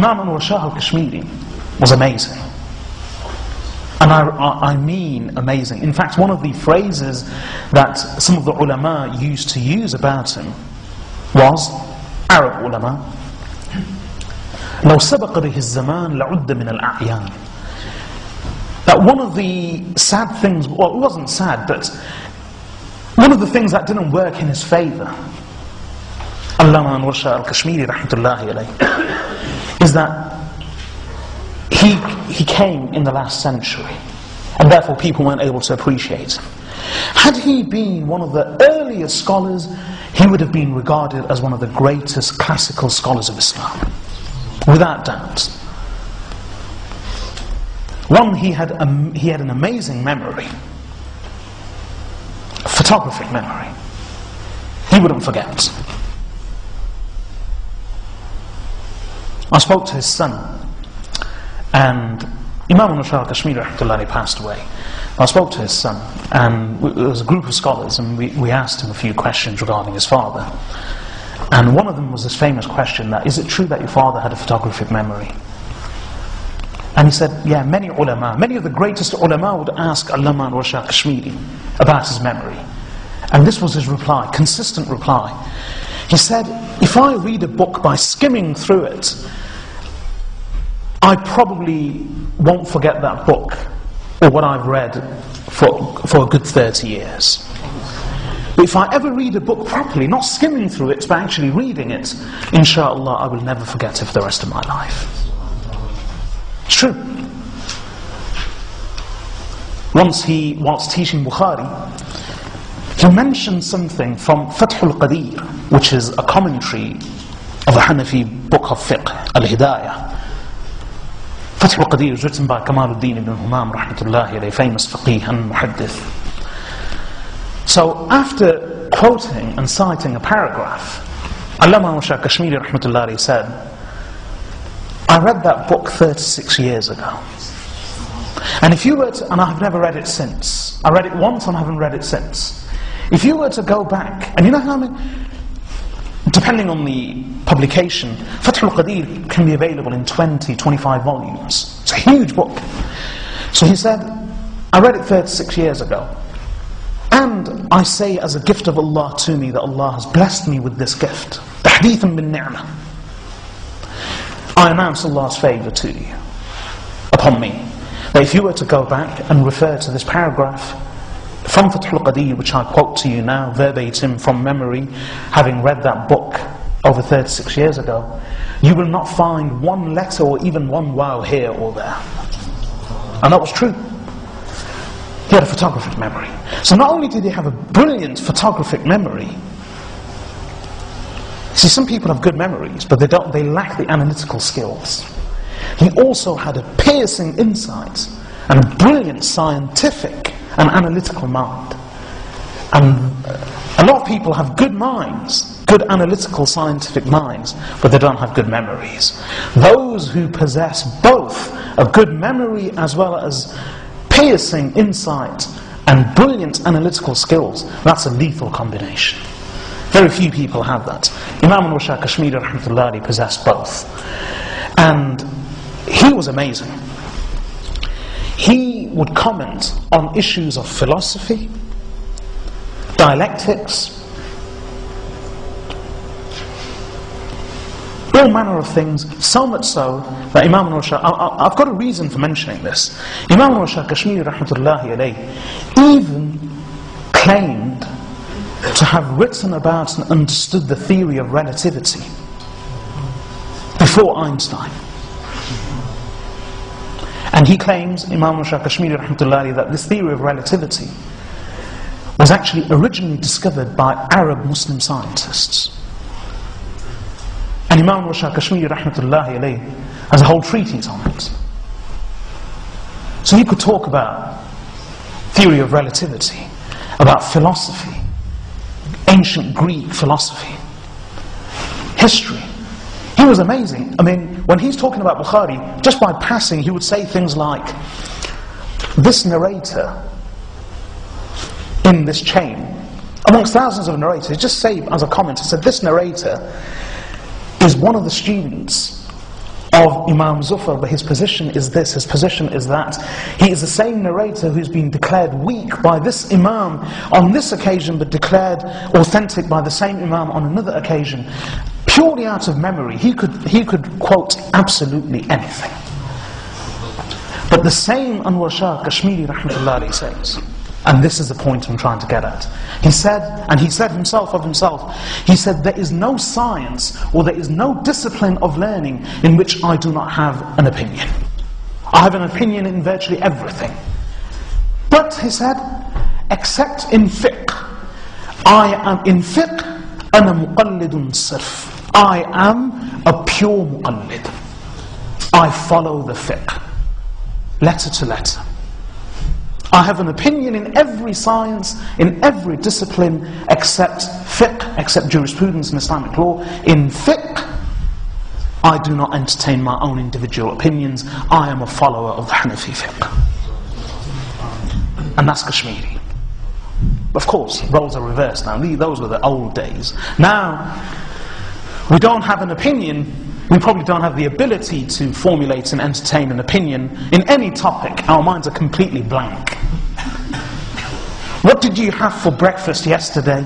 Imam Anwar Shah al-Kashmiri was amazing. And I mean amazing. In fact, one of the phrases that some of the ulama used to use about him was, Arab ulama, لو سبق به الزمان لعد من الأعيان. That one of the sad things, well, it wasn't sad, but one of the things that didn't work in his favour, Allamah Anwar Shah al-Kashmiri rahmatullahi alayhi, is that he came in the last century, and therefore people weren't able to appreciate him. Had he been one of the earliest scholars, he would have been regarded as one of the greatest classical scholars of Islam, without doubt. One, he had an amazing memory, photographic memory. He wouldn't forget. I spoke to his son, and Imam Anwar Shah al-Kashmiri rahmatullahi passed away. I spoke to his son, and there was a group of scholars, and we asked him a few questions regarding his father. And one of them was this famous question, that is it true that your father had a photographic memory? And he said, yeah, many ulama, many of the greatest ulama would ask Allamah Anwar Shah al-Kashmiri about his memory. And this was his reply, consistent reply. He said, if I read a book by skimming through it, I probably won't forget that book or what I've read for a good 30 years. But if I ever read a book properly, not skimming through it, but actually reading it, inshallah, I will never forget it for the rest of my life. It's true. Once whilst teaching Bukhari, he mentioned something from Fath al-Qadir, which is a commentary of the Hanafi book of fiqh, al-Hidayah. Fath al-Qadir is written by Kamaluddin ibn Humam, rahmatullahi alayhi, famous faqih and muhaddith. So after quoting and citing a paragraph, Allamah Anwar Shah al-Kashmiri rahmatullahi alayhi said, I read that book 36 years ago. And if you were to, and I've never read it since. I read it once and I haven't read it since. If you were to go back, and you know how many, depending on the publication, Fath al-Qadir can be available in 20, 25 volumes. It's a huge book. So he said, I read it 36 years ago. And I say as a gift of Allah to me that Allah has blessed me with this gift. Tahdithan bin ni'mah. I announce Allah's favour to you, upon me. That if you were to go back and refer to this paragraph from Fath al-Qadir, which I quote to you now, verbatim from memory, having read that book over 36 years ago, you will not find one letter or even one wow here or there. And that was true. He had a photographic memory. So not only did he have a brilliant photographic memory, see, some people have good memories, but they lack the analytical skills. He also had a piercing insight and a brilliant scientific and analytical mind. And a lot of people have good minds, good analytical scientific minds, but they don't have good memories. Those who possess both a good memory as well as piercing insight and brilliant analytical skills, that's a lethal combination. Very few people have that. Imam Anwar Shah al-Kashmiri rahmatullahi possessed both. And he was amazing. He would comment on issues of philosophy, dialectics, all manner of things, so much so that Imam Anwar Shah, I've got a reason for mentioning this. Imam Anwar Shah al-Kashmiri rahmatullahi alayhi even claimed to have written about and understood the theory of relativity before Einstein. And he claims, Imam Anwar Shah al-Kashmiri rahmatullahi, that this theory of relativity was actually originally discovered by Arab Muslim scientists. And Imam Anwar Shah al-Kashmiri rahmatullahi has a whole treatise on it. So he could talk about theory of relativity, about philosophy, ancient Greek philosophy, history. He was amazing. I mean, when he's talking about Bukhari, just by passing, he would say things like, this narrator in this chain, amongst thousands of narrators, just say as a comment, he said, this narrator is one of the students of Imam Zufar, but his position is this. His position is that he is the same narrator who's been declared weak by this Imam on this occasion, but declared authentic by the same Imam on another occasion. Purely out of memory, he could quote absolutely anything. But the same Anwar Shah al-Kashmiri rahmatullahi says, and this is the point I'm trying to get at. He said, and he said himself of himself, he said, there is no science or there is no discipline of learning in which I do not have an opinion. I have an opinion in virtually everything. But, he said, except in fiqh. I am in fiqh, ana muqallidun sirf. I am a pure muqallid. I follow the fiqh, letter to letter. I have an opinion in every science, in every discipline, except fiqh, except jurisprudence and Islamic law. In fiqh, I do not entertain my own individual opinions. I am a follower of the Hanafi fiqh. And that's Kashmiri. Of course, roles are reversed now. Those were the old days. Now, we don't have an opinion. We probably don't have the ability to formulate and entertain an opinion in any topic. Our minds are completely blank. What did you have for breakfast yesterday?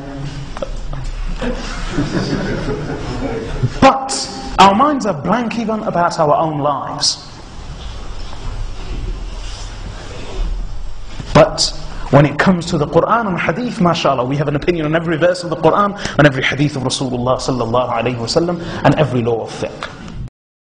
But our minds are blank even about our own lives. But when it comes to the Quran and Hadith, mashallah, we have an opinion on every verse of the Quran and every Hadith of Rasulullah sallallahu alayhi wa sallam and every law of fiqh.